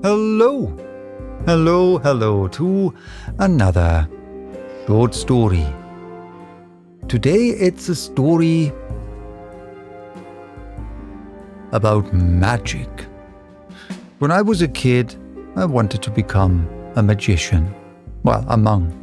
Hello, hello to another short story. Today it's a story about magic. When I was a kid, I wanted to become a magician. Well, among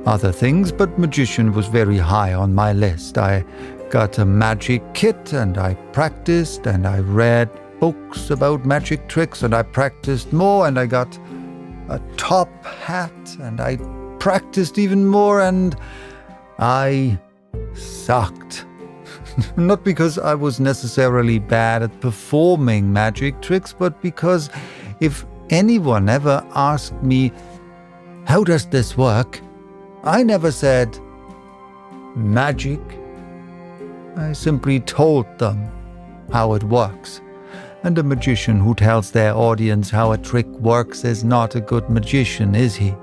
other things, but magician was very high on my list. I got a magic kit and I practiced and I read books about magic tricks and I practiced more and I got a top hat and I practiced even more and I sucked. Not because I was necessarily bad at performing magic tricks, but because if anyone ever asked me, "How does this work?" I never said, "Magic." I simply told them how it works. And a magician who tells their audience how a trick works is not a good magician, is he?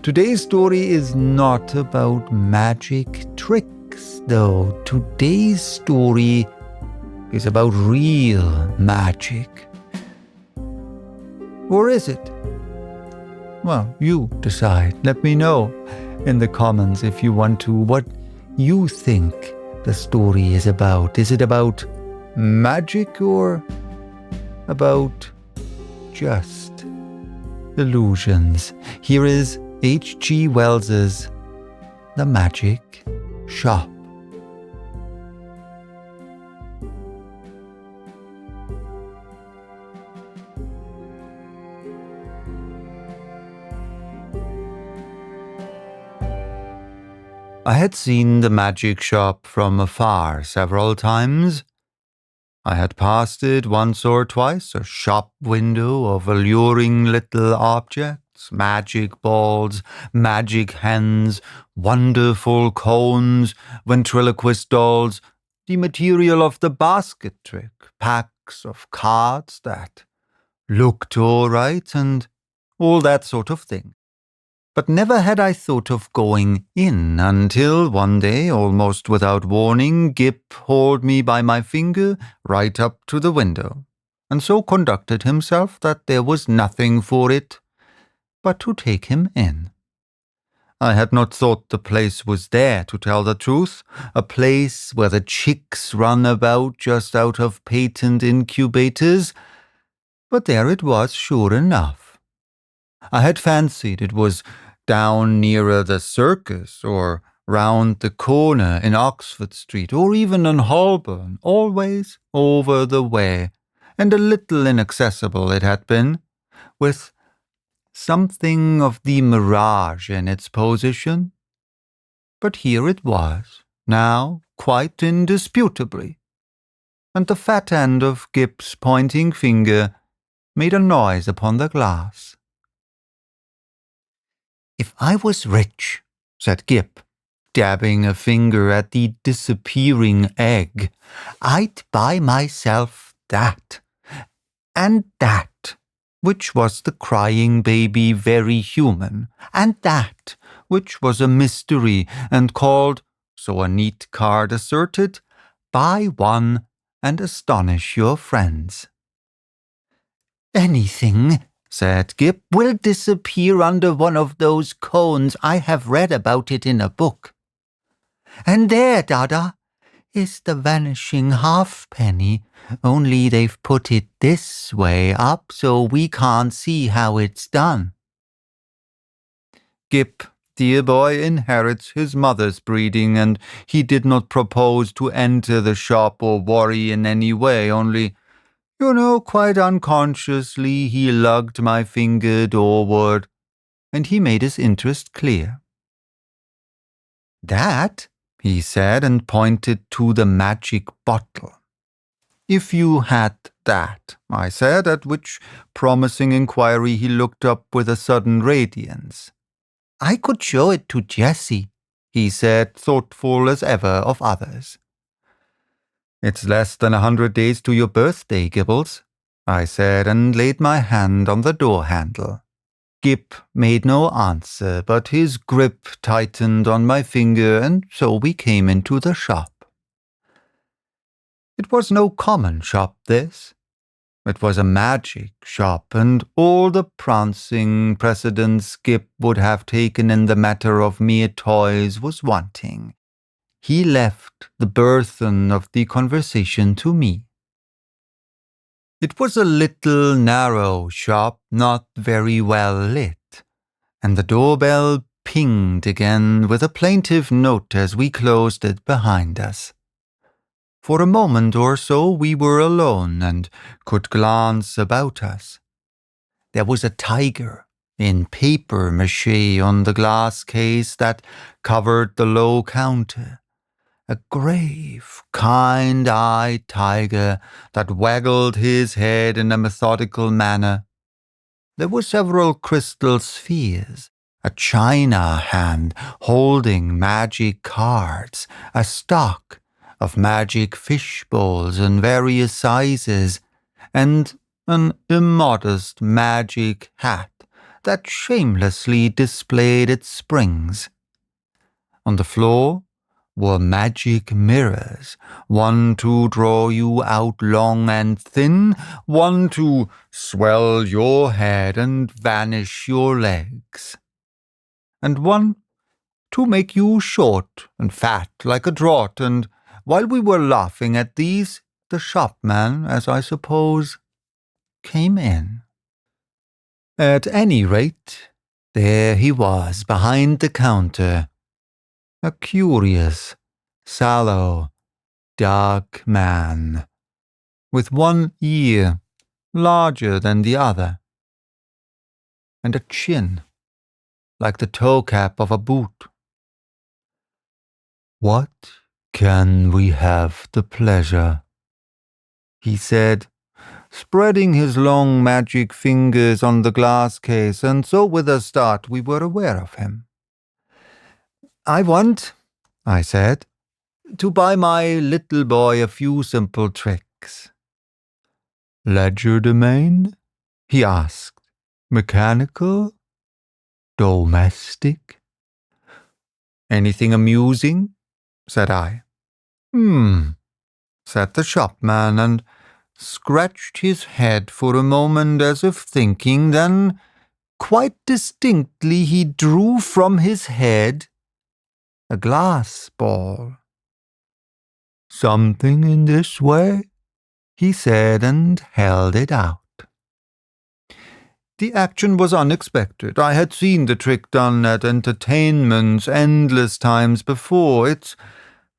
Today's story is not about magic tricks, though. Today's story is about real magic. Or is it? Well, you decide. Let me know in the comments if you want to what you think the story is about. Is it about magic or about just illusions? Here is H.G. Wells's The Magic Shop. I had seen the magic shop from afar several times. I had passed it once or twice, a shop window of alluring little objects, magic balls, magic hens, wonderful cones, ventriloquist dolls, the material of the basket trick, packs of cards that looked all right, and all that sort of thing. But never had I thought of going in until one day, almost without warning, Gip hauled me by my finger right up to the window, and so conducted himself that there was nothing for it but to take him in. I had not thought the place was there, to tell the truth, a place where the chicks run about just out of patent incubators, but there it was, sure enough. I had fancied it was down nearer the circus, or round the corner in Oxford Street, or even in Holborn, always over the way, and a little inaccessible it had been, with something of the mirage in its position. But here it was, now quite indisputably, and the fat end of Gip's pointing finger made a noise upon the glass. "If I was rich," said Gip, dabbing a finger at the disappearing egg, "I'd buy myself that, and that, which was the crying baby very human, and that, which was a mystery and called, so a neat card asserted, buy one and astonish your friends." "Anything," said Gip, "will disappear under one of those cones. I have read about it in a book. And there, Dada, is the vanishing halfpenny, only they've put it this way up so we can't see how it's done." Gip, dear boy, inherits his mother's breeding, and he did not propose to enter the shop or worry in any way, only, quite unconsciously he lugged my finger doorward, and he made his interest clear. "That," he said, and pointed to the magic bottle. "If you had that," I said, at which promising inquiry he looked up with a sudden radiance. "I could show it to Jessie," he said, thoughtful as ever of others. "It's less than 100 days to your birthday, Gibbles," I said, and laid my hand on the door handle. Gip made no answer, but his grip tightened on my finger, and so we came into the shop. It was no common shop, this. It was a magic shop, and all the prancing precedence Skip would have taken in the matter of mere toys was wanting. He left the burthen of the conversation to me. It was a little narrow shop, not very well lit, and the doorbell pinged again with a plaintive note as we closed it behind us. For a moment or so we were alone and could glance about us. There was a tiger in papier-mâché on the glass case that covered the low counter. A grave, kind-eyed tiger that waggled his head in a methodical manner. There were several crystal spheres, a china hand holding magic cards, a stock of magic fish bowls in various sizes, and an immodest magic hat that shamelessly displayed its springs. On the floor were magic mirrors, one to draw you out long and thin, one to swell your head and vanish your legs, and one to make you short and fat like a draught, and while we were laughing at these, the shopman, as I suppose, came in. At any rate, there he was behind the counter, a curious, sallow, dark man, with one ear larger than the other, and a chin like the toe cap of a boot. "What can we have the pleasure?" he said, spreading his long magic fingers on the glass case, and so with a start we were aware of him. "I want," I said, "to buy my little boy a few simple tricks." "Legerdemain?" he asked. "Mechanical? Domestic?" "Anything amusing?" said I. Said the shopman, and scratched his head for a moment as if thinking, then quite distinctly he drew from his head a glass ball. "Something in this way?" he said, and held it out. The action was unexpected. I had seen the trick done at entertainments endless times before. It's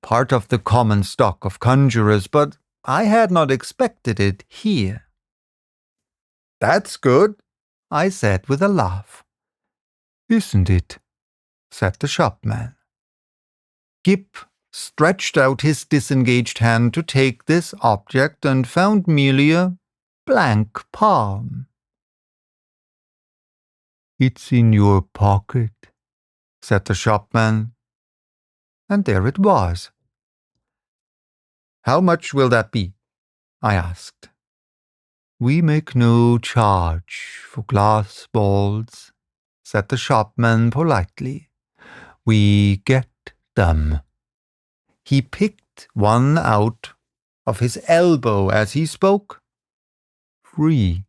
part of the common stock of conjurers, but I had not expected it here. "That's good," I said with a laugh. "Isn't it?" said the shopman. Gip stretched out his disengaged hand to take this object and found merely a blank palm. "It's in your pocket," said the shopman, and there it was. "How much will that be?" I asked. "We make no charge for glass balls," said the shopman politely. "We get them." He picked one out of his elbow as he spoke. "Free."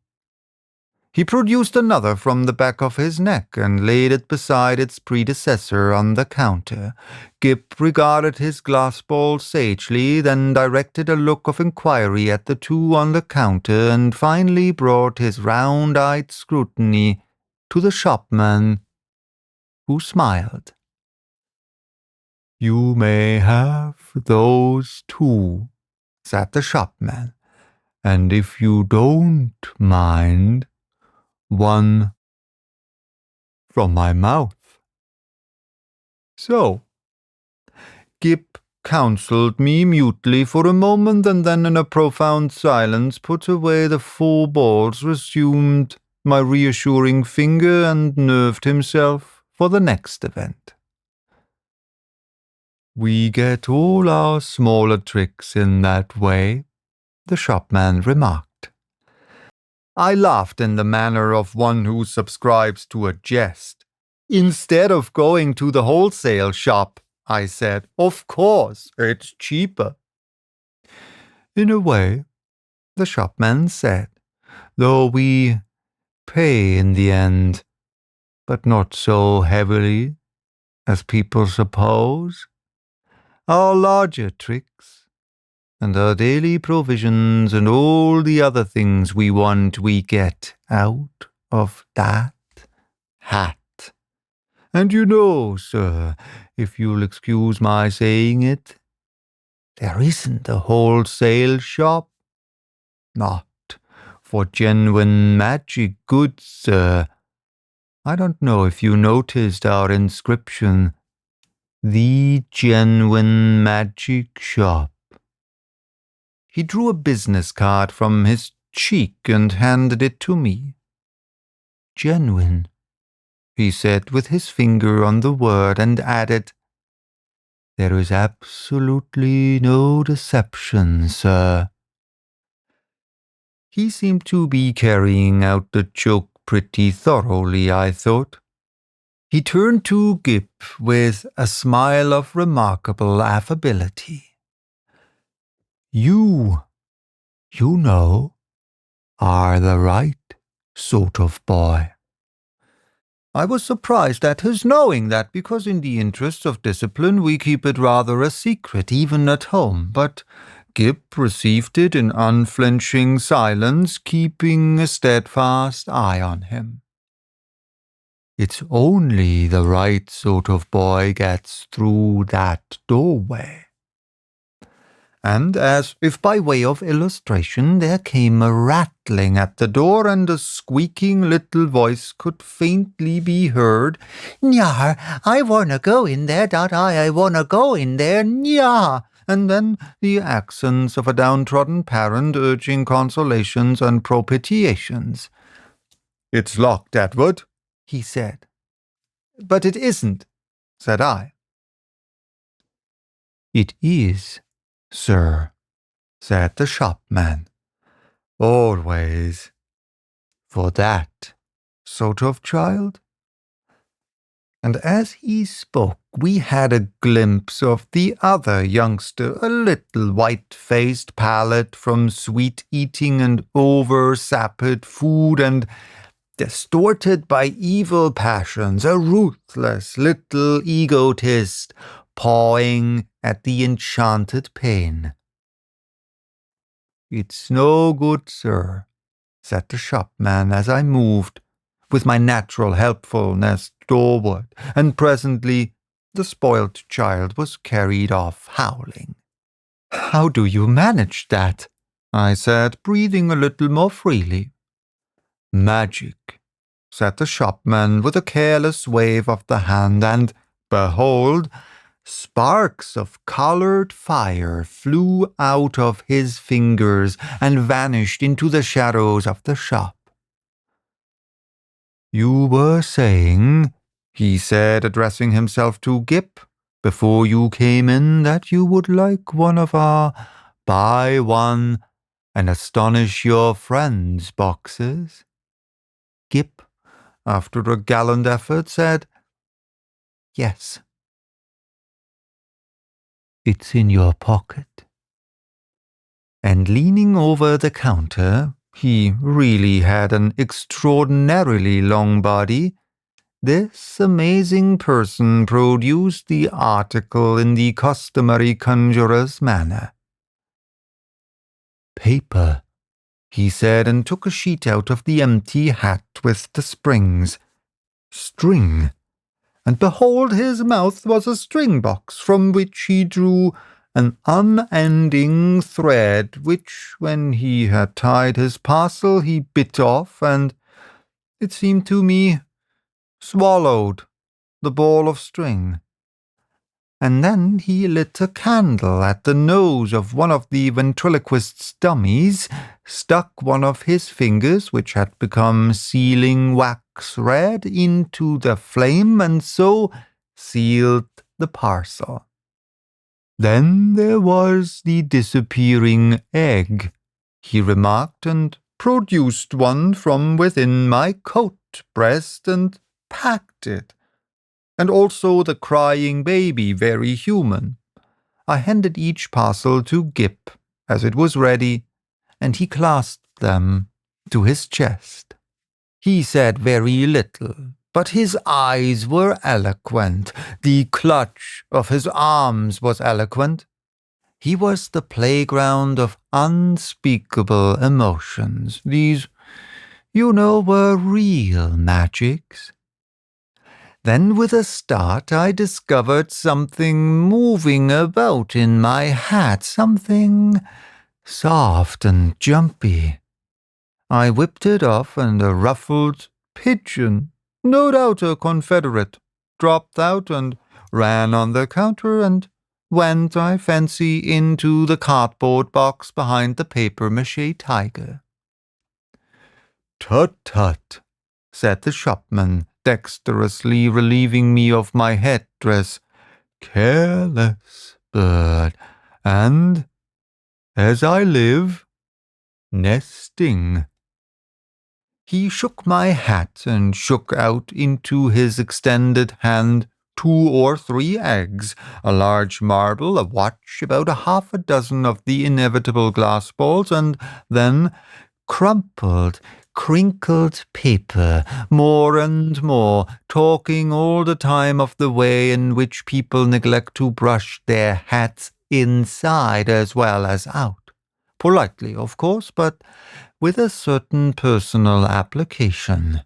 He produced another from the back of his neck and laid it beside its predecessor on the counter. Gip regarded his glass ball sagely, then directed a look of inquiry at the two on the counter, and finally brought his round-eyed scrutiny to the shopman, who smiled. "You may have those too," said the shopman, "and if you don't mind, one from my mouth." So, Gip counselled me mutely for a moment, and then in a profound silence put away the 4 balls, resumed my reassuring finger, and nerved himself for the next event. "We get all our smaller tricks in that way," the shopman remarked. I laughed in the manner of one who subscribes to a jest. "Instead of going to the wholesale shop," I said, "of course, it's cheaper." "In a way," the shopman said, though we pay in the end, but not so heavily as people suppose. Our larger tricks, and our daily provisions, and all the other things we want, we get out of that hat. And you know, sir, if you'll excuse my saying it, there isn't a wholesale shop. Not for genuine magic goods, sir. I don't know if you noticed our inscription, The Genuine Magic Shop. He drew a business card from his cheek and handed it to me. Genuine, he said with his finger on the word, and added, There is absolutely no deception, sir. He seemed to be carrying out the joke pretty thoroughly, I thought. He turned to Gip with a smile of remarkable affability. You know, are the right sort of boy. I was surprised at his knowing that, because in the interests of discipline we keep it rather a secret, even at home, but Gip received it in unflinching silence, keeping a steadfast eye on him. It's only the right sort of boy gets through that doorway. And as if by way of illustration, there came a rattling at the door, and a squeaking little voice could faintly be heard. Nyah, I wanna go in there, I wanna go in there, nyah. And then the accents of a downtrodden parent urging consolations and propitiations. It's locked, Edward, he said. But it isn't, said I. It is, sir, said the shopman. Always. For that sort of child? And as he spoke, we had a glimpse of the other youngster, a little white-faced palate from sweet eating and over-sapid food, and distorted by evil passions, a ruthless little egotist, pawing at the enchanted pain. It's no good, sir, said the shopman as I moved, with my natural helpfulness doorward, and presently the spoilt child was carried off howling. How do you manage that? I said, breathing a little more freely. Magic, said the shopman with a careless wave of the hand, and, behold, sparks of colored fire flew out of his fingers and vanished into the shadows of the shop. You were saying, he said, addressing himself to Gip, before you came in, that you would like one of our buy one and astonish your friends boxes? Gip, after a gallant effort, said, Yes. It's in your pocket. And leaning over the counter, he really had an extraordinarily long body, this amazing person produced the article in the customary conjurer's manner. Paper, he said, and took a sheet out of the empty hat with the springs. String. And behold, his mouth was a string box, from which he drew an unending thread, which, when he had tied his parcel, he bit off, and, it seemed to me, swallowed the ball of string. And then he lit a candle at the nose of one of the ventriloquist's dummies, stuck one of his fingers, which had become sealing wax red, into the flame, and so sealed the parcel. Then there was the disappearing egg, he remarked, and produced one from within my coat breast and packed it. And also the crying baby, very human. I handed each parcel to Gip as it was ready, and he clasped them to his chest. He said very little, but his eyes were eloquent. The clutch of his arms was eloquent. He was the playground of unspeakable emotions. These, were real magics. Then with a start I discovered something moving about in my hat, something soft and jumpy. I whipped it off, and a ruffled pigeon, no doubt a Confederate, dropped out and ran on the counter and went, I fancy, into the cardboard box behind the papier-mâché tiger. "Tut, tut," said the shopman, dexterously relieving me of my headdress. "Careless bird, and, as I live, nesting." He shook my hat and shook out into his extended hand 2 or 3 eggs, a large marble, a watch, about half a dozen of the inevitable glass balls, and then crumpled, crinkled paper, more and more, talking all the time of the way in which people neglect to brush their hats inside as well as out. Politely, of course, but with a certain personal application.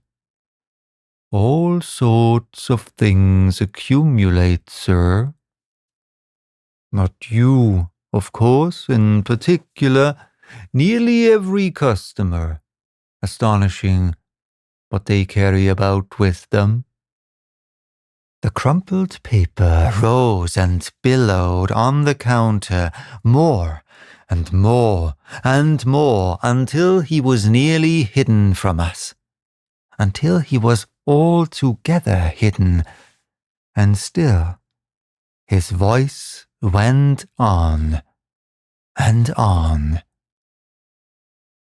"All sorts of things accumulate, sir. Not you, of course, in particular. Nearly every customer. Astonishing what they carry about with them." The crumpled paper rose and billowed on the counter, more and more and more, until he was nearly hidden from us, until he was altogether hidden, and still his voice went on and on.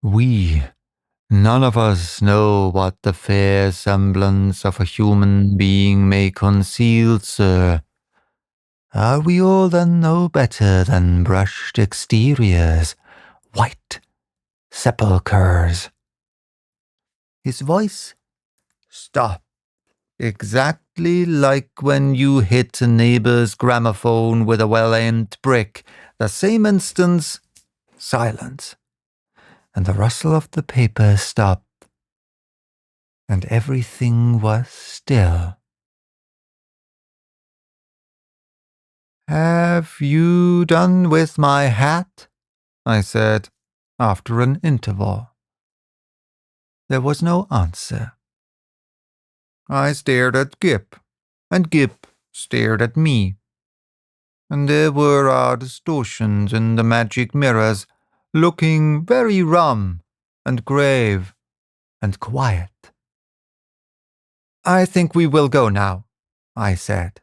"We, none of us, know what the fair semblance of a human being may conceal, sir. Are we all then no better than brushed exteriors, white sepulchres?" His voice stopped, exactly like when you hit a neighbor's gramophone with a well-aimed brick. The same instant, silence, and the rustle of the paper stopped, and everything was still. "Have you done with my hat?" I said, after an interval. There was no answer. I stared at Gip, and Gip stared at me. And there were our distortions in the magic mirrors, looking very rum and grave and quiet. "I think we will go now," I said.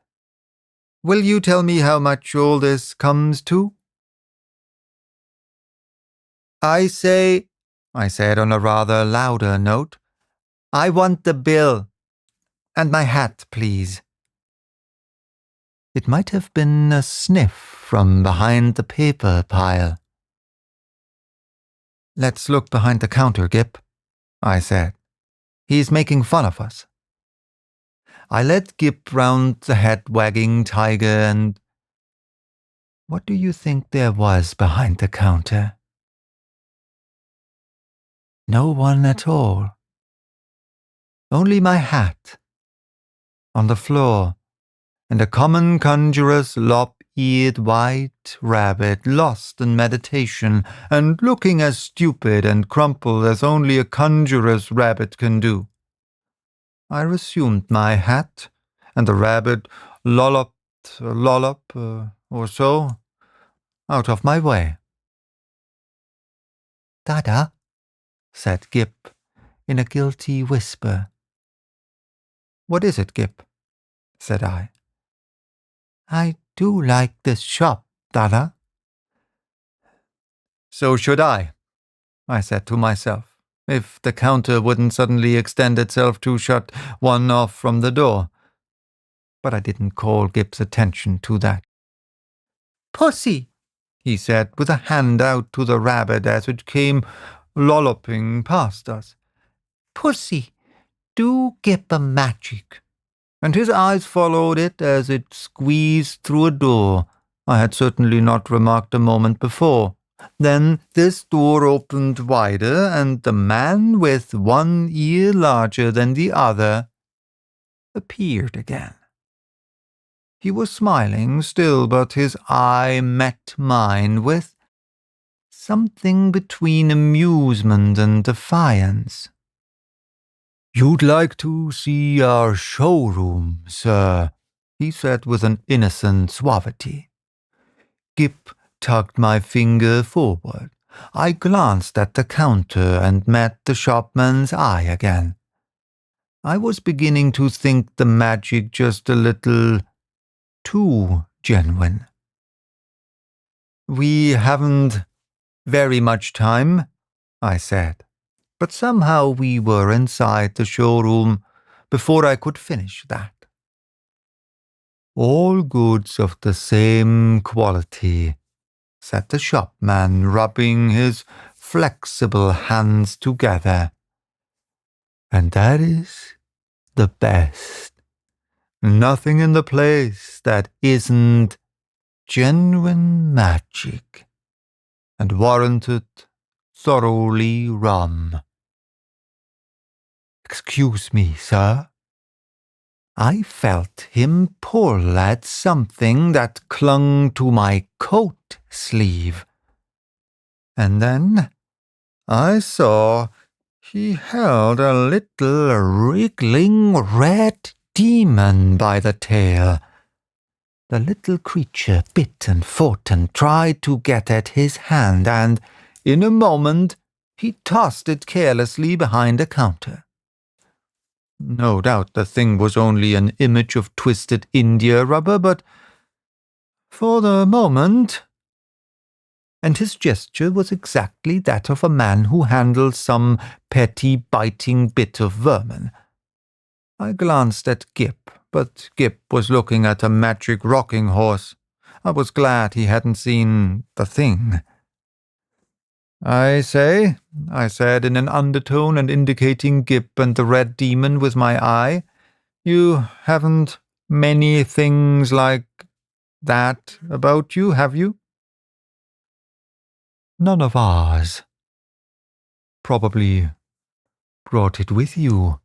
"Will you tell me how much all this comes to?" "I say," I said on a rather louder note, "I want the bill. And my hat, please." It might have been a sniff from behind the paper pile. "Let's look behind the counter, Gip," I said. "He's making fun of us." I led Gip round the head-wagging tiger, and what do you think there was behind the counter? No one at all. Only my hat, on the floor, and a common conjurer's lop-eared white rabbit lost in meditation and looking as stupid and crumpled as only a conjurer's rabbit can do. I resumed my hat, and the rabbit lolloped a lollop or so out of my way. "Dada," said Gip in a guilty whisper. "What is it, Gip?" said I. "I do like this shop, Dada." "So should I said to myself, if the counter wouldn't suddenly extend itself to shut one off from the door. But I didn't call Gip's attention to that. "Pussy," he said, with a hand out to the rabbit as it came lolloping past us. "Pussy, do Gip a magic." And his eyes followed it as it squeezed through a door I had certainly not remarked a moment before. Then this door opened wider, and the man with one ear larger than the other appeared again. He was smiling still, but his eye met mine with something between amusement and defiance. "You'd like to see our showroom, sir," he said with an innocent suavity. Gip tugged my finger forward. I glanced at the counter and met the shopman's eye again. I was beginning to think the magic just a little too genuine. "We haven't very much time," I said, but somehow we were inside the showroom before I could finish that. "All goods of the same quality," said the shopman, rubbing his flexible hands together. "And that is the best. Nothing in the place that isn't genuine magic, and warranted thoroughly rum. Excuse me, sir." I felt him pull at something that clung to my coat sleeve. And then I saw he held a little wriggling red demon by the tail. The little creature bit and fought and tried to get at his hand, and in a moment he tossed it carelessly behind a counter. No doubt the thing was only an image of twisted India rubber, but for the moment... And his gesture was exactly that of a man who handles some petty biting bit of vermin. I glanced at Gip, but Gip was looking at a magic rocking horse. I was glad he hadn't seen the thing. "I say," I said in an undertone and indicating Gip and the red demon with my eye, "you haven't many things like that about you, have you?" "None of ours." "Probably brought it with you,"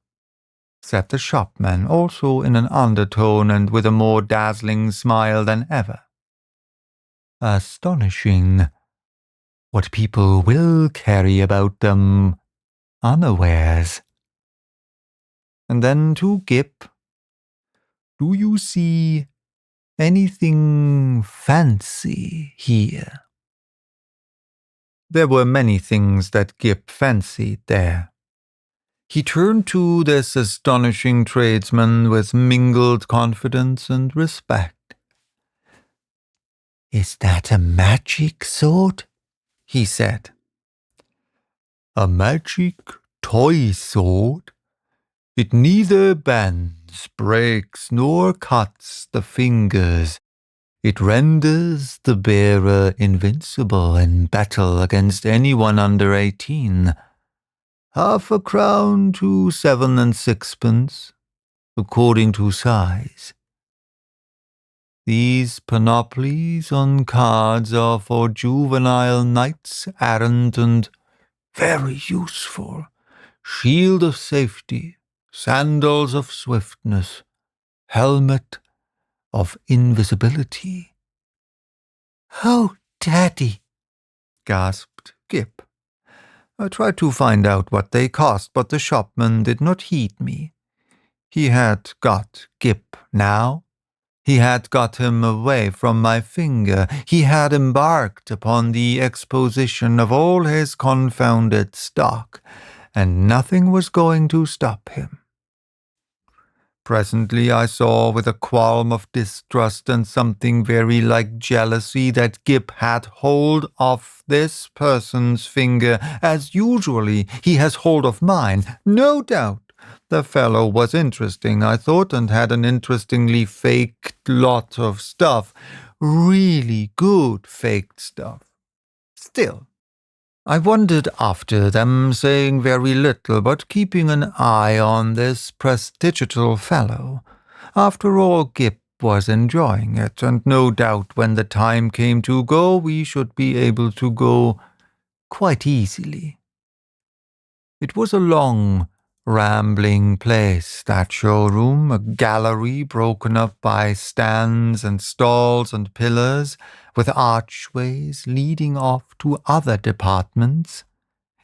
said the shopman, also in an undertone and with a more dazzling smile than ever. "Astonishing what people will carry about them unawares." And then to Gip, "Do you see anything fancy here?" There were many things that Gip fancied there. He turned to this astonishing tradesman with mingled confidence and respect. "Is that a magic sword?" he said. "A magic toy sword? It neither bends, breaks, nor cuts the fingers. It renders the bearer invincible in battle against anyone under 18. Half a crown to 7 6 pence, according to size. These panoplies on cards are for juvenile knights errant and very useful. Shield of safety, sandals of swiftness, helmet of invisibility." "Oh, Daddy!" gasped Gip. I tried to find out what they cost, but the shopman did not heed me. He had got Gip now. He had got him away from my finger. He had embarked upon the exposition of all his confounded stock, and nothing was going to stop him. Presently I saw with a qualm of distrust and something very like jealousy that Gip had hold of this person's finger, as usually he has hold of mine. No doubt the fellow was interesting, I thought, and had an interestingly faked lot of stuff. Really good faked stuff. Still, I wandered after them, saying very little, but keeping an eye on this prestigious fellow. After all, Gip was enjoying it, and no doubt when the time came to go, we should be able to go quite easily. It was a long, rambling place, that showroom, a gallery broken up by stands and stalls and pillars, with archways leading off to other departments,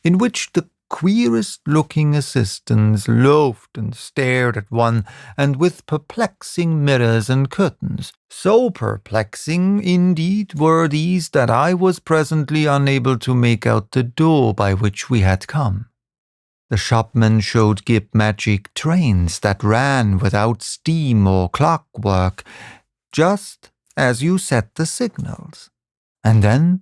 in which the queerest-looking assistants loafed and stared at one, and with perplexing mirrors and curtains. So perplexing, indeed, were these that I was presently unable to make out the door by which we had come. The shopman showed Gip magic trains that ran without steam or clockwork, just as you set the signals. And then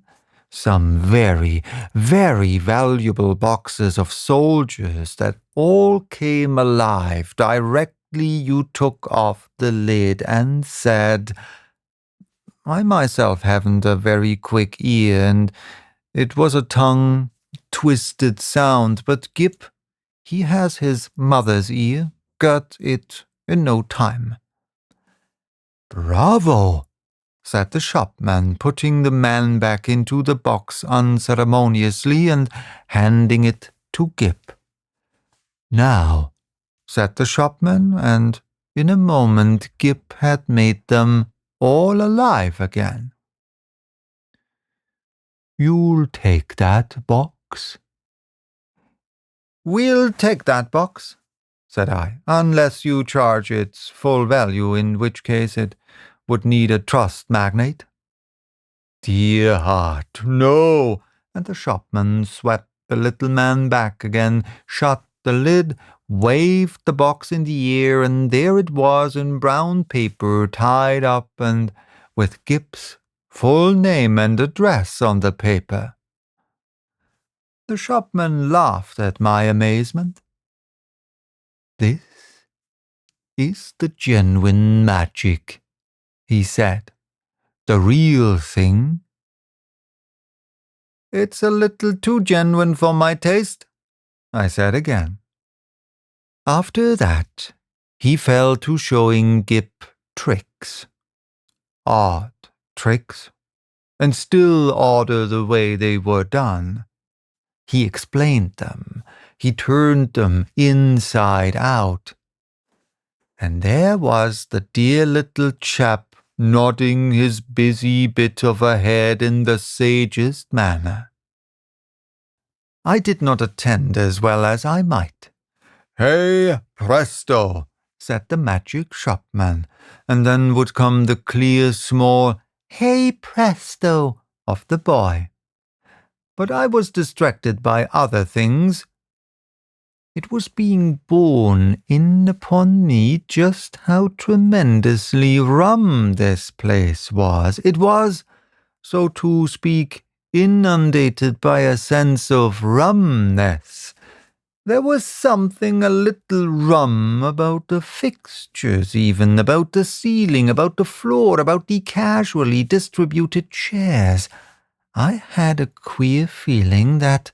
some very, very valuable boxes of soldiers that all came alive directly you took off the lid and said, I myself haven't a very quick ear, and it was a tongue-twisted sound, but Gip, he has his mother's ear, got it in no time. Bravo! Said the shopman, putting the man back into the box unceremoniously and handing it to Gip. Now, said the shopman, and in a moment Gip had made them all alive again. You'll take that box? We'll take that box, said I, unless you charge its full value, in which case it would need a trust magnate. Dear heart, no! And the shopman swept the little man back again, shut the lid, waved the box in the air, and there it was in brown paper, tied up, and with Gip's full name and address on the paper. The shopman laughed at my amazement. This is the genuine magic, he said. The real thing. It's a little too genuine for my taste, I said again. After that, he fell to showing Gip tricks. Odd tricks, and still odder the way they were done. He explained them. He turned them inside out. And there was the dear little chap nodding his busy bit of a head in the sagest manner. I did not attend as well as I might. Hey, presto, said the magic shopman, and then would come the clear, small hey, presto of the boy. But I was distracted by other things. It was being borne in upon me just how tremendously rum this place was. It was, so to speak, inundated by a sense of rumness. There was something a little rum about the fixtures even, about the ceiling, about the floor, about the casually distributed chairs. I had a queer feeling that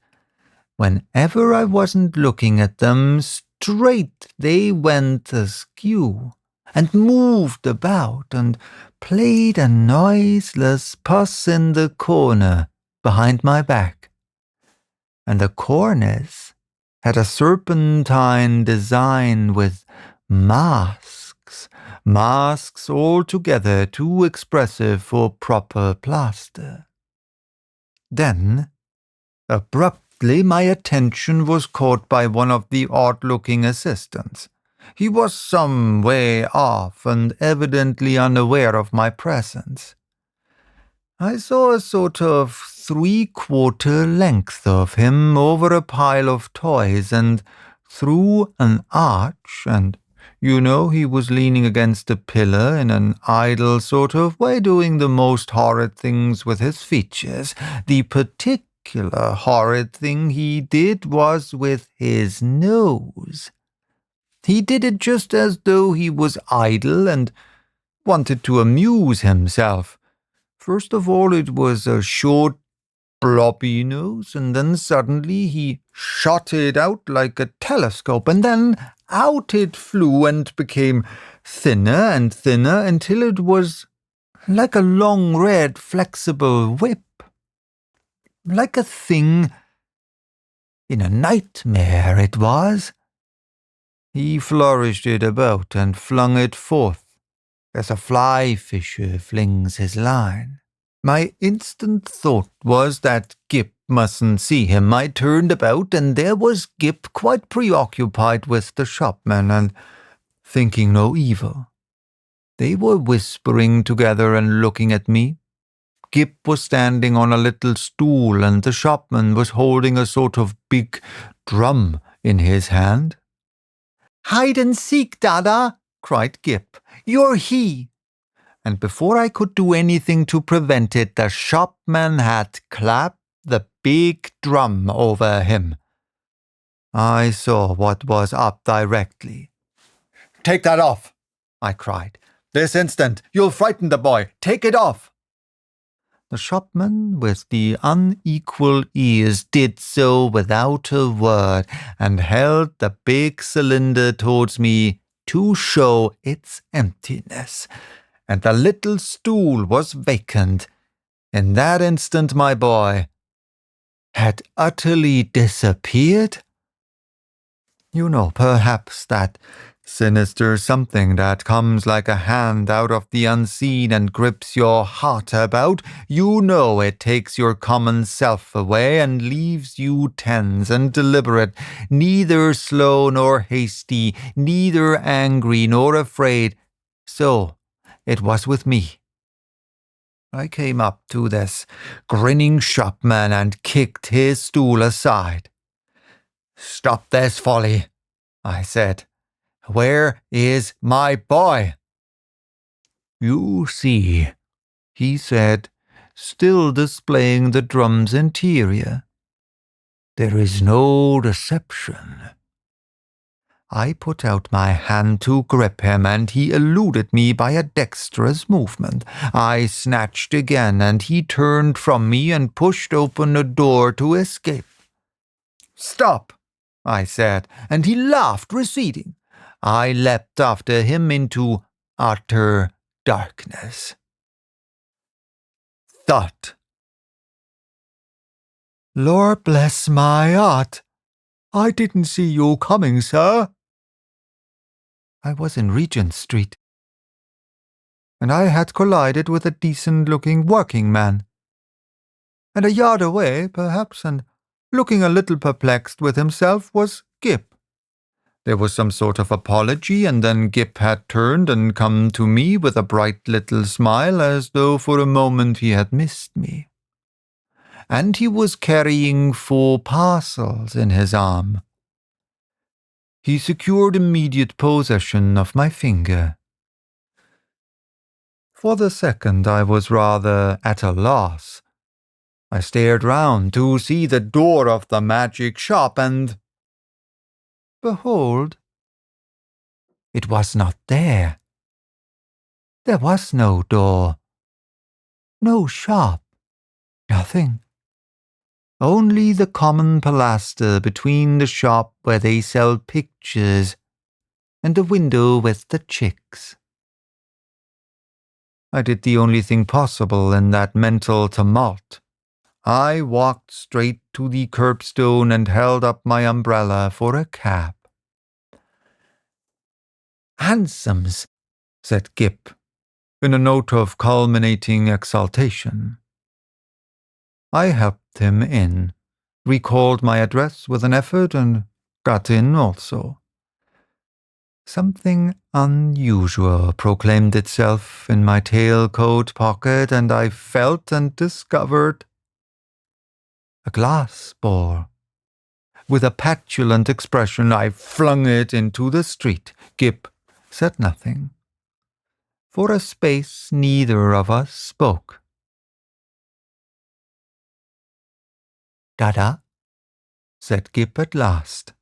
whenever I wasn't looking at them, straight they went askew, and moved about, and played a noiseless puss in the corner behind my back. And the corners had a serpentine design with masks altogether too expressive for proper plaster. Then, abruptly, my attention was caught by one of the odd-looking assistants. He was some way off and evidently unaware of my presence. I saw a sort of three-quarter length of him over a pile of toys and through an arch, and you know he was leaning against a pillar in an idle sort of way, doing the most horrid things with his features. The particular horrid thing he did was with his nose. He did it just as though he was idle and wanted to amuse himself. First of all, it was a short blobby nose, and then suddenly he shot it out like a telescope, and then out it flew and became thinner and thinner until it was like a long red flexible whip, like a thing in a nightmare it was. He flourished it about and flung it forth, as a fly fisher flings his line. My instant thought was that Gip mustn't see him. I turned about, and there was Gip quite preoccupied with the shopman, and thinking no evil. They were whispering together and looking at me. Gip was standing on a little stool, and the shopman was holding a sort of big drum in his hand. "Hide and seek, Dada!" cried Gip. "You're he!" And before I could do anything to prevent it, the shopman had clapped the big drum over him. I saw what was up directly. "Take that off!" I cried. "This instant! You'll frighten the boy! Take it off!" The shopman, with the unequal ears, did so without a word, and held the big cylinder towards me to show its emptiness. And the little stool was vacant. In that instant, my boy had utterly disappeared. You know, perhaps, that sinister something that comes like a hand out of the unseen and grips your heart about. You know it takes your common self away and leaves you tense and deliberate, neither slow nor hasty, neither angry nor afraid. So it was with me. I came up to this grinning shopman and kicked his stool aside. "Stop this folly," I said. "Where is my boy?" "You see," he said, still displaying the drum's interior, "there is no deception." I put out my hand to grip him, and he eluded me by a dexterous movement. I snatched again, and he turned from me and pushed open a door to escape. "Stop," I said, and he laughed, receding. I leapt after him into utter darkness. Thud. "Lord bless my heart! I didn't see you coming, sir." I was in Regent Street, and I had collided with a decent-looking working man. And a yard away, perhaps, and looking a little perplexed with himself, was Gip. There was some sort of apology, and then Gip had turned and come to me with a bright little smile, as though for a moment he had missed me. And he was carrying 4 parcels in his arm. He secured immediate possession of my finger. For the second I was rather at a loss. I stared round to see the door of the magic shop, and behold, it was not there. There was no door, no shop, nothing. Only the common pilaster between the shop where they sell pictures and the window with the chicks. I did the only thing possible in that mental tumult. I walked straight to the curbstone and held up my umbrella for a cab. "Hansoms," said Gip, in a note of culminating exultation. I helped him in, recalled my address with an effort, and got in also. Something unusual proclaimed itself in my tailcoat pocket, and I felt and discovered a glass ball. With a petulant expression, I flung it into the street. Gip said nothing. For a space, neither of us spoke. "Dada," said Gip at last.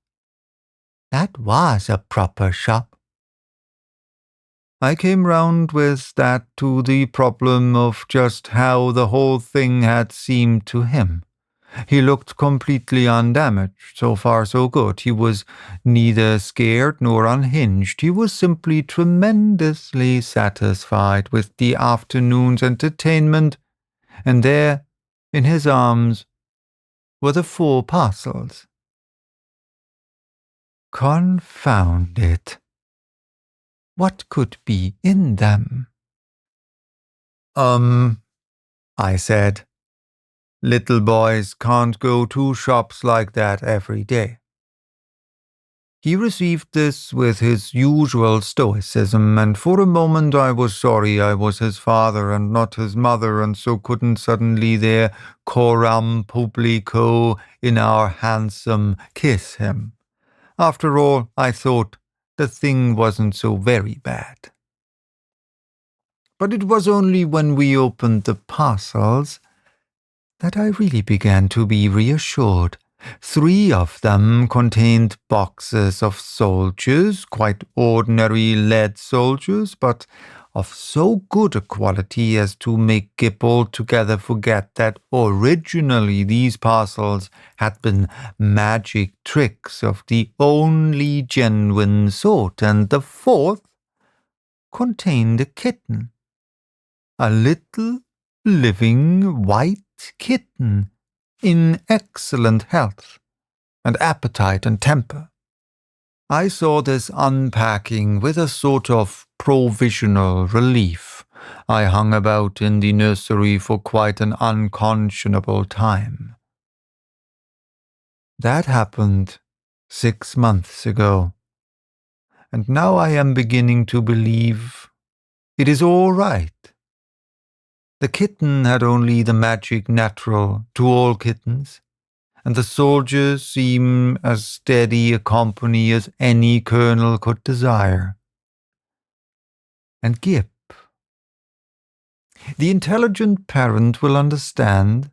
"That was a proper shop." I came round with that to the problem of just how the whole thing had seemed to him. He looked completely undamaged. So far, so good. He was neither scared nor unhinged. He was simply tremendously satisfied with the afternoon's entertainment, and there, in his arms, were the 4 parcels. Confound it! What could be in them? I said. Little boys can't go to shops like that every day. He received this with his usual stoicism, and for a moment I was sorry I was his father and not his mother, and so couldn't suddenly there coram publico in our hansom kiss him. After all, I thought, the thing wasn't so very bad. But it was only when we opened the parcels that I really began to be reassured. 3 of them contained boxes of soldiers, quite ordinary lead soldiers, but of so good a quality as to make Gip altogether forget that originally these parcels had been magic tricks of the only genuine sort, and the 4th contained a kitten, a little living white kitten in excellent health and appetite and temper. I saw this unpacking with a sort of provisional relief. I hung about in the nursery for quite an unconscionable time. That happened 6 months ago, and now I am beginning to believe it is all right. The kitten had only the magic natural to all kittens, and the soldiers seem as steady a company as any colonel could desire. And Gip. The intelligent parent will understand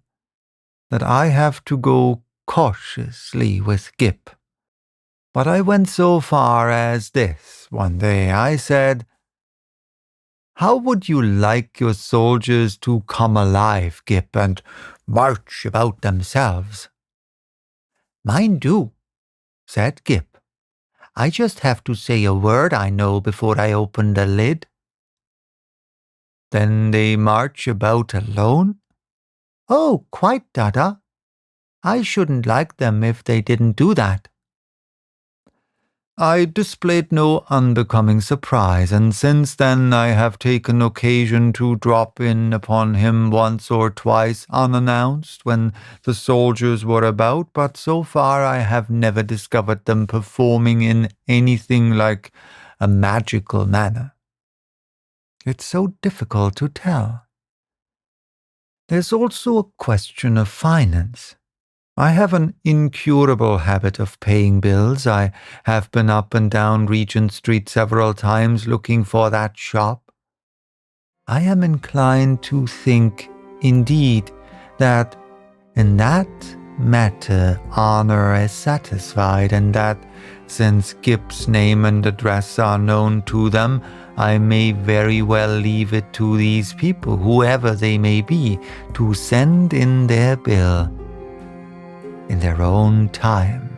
that I have to go cautiously with Gip. But I went so far as this one day. I said, "How would you like your soldiers to come alive, Gip, and march about themselves?" "Mine do," said Gip. "I just have to say a word I know before I open the lid." "Then they march about alone?" "Oh, quite, Dada. I shouldn't like them if they didn't do that." I displayed no unbecoming surprise, and since then I have taken occasion to drop in upon him once or twice unannounced when the soldiers were about, but so far I have never discovered them performing in anything like a magical manner. It's so difficult to tell. There's also a question of finance. I have an incurable habit of paying bills. I have been up and down Regent Street several times looking for that shop. I am inclined to think, indeed, that in that matter honor is satisfied, and that, since Gip's name and address are known to them, I may very well leave it to these people, whoever they may be, to send in their bill in their own time.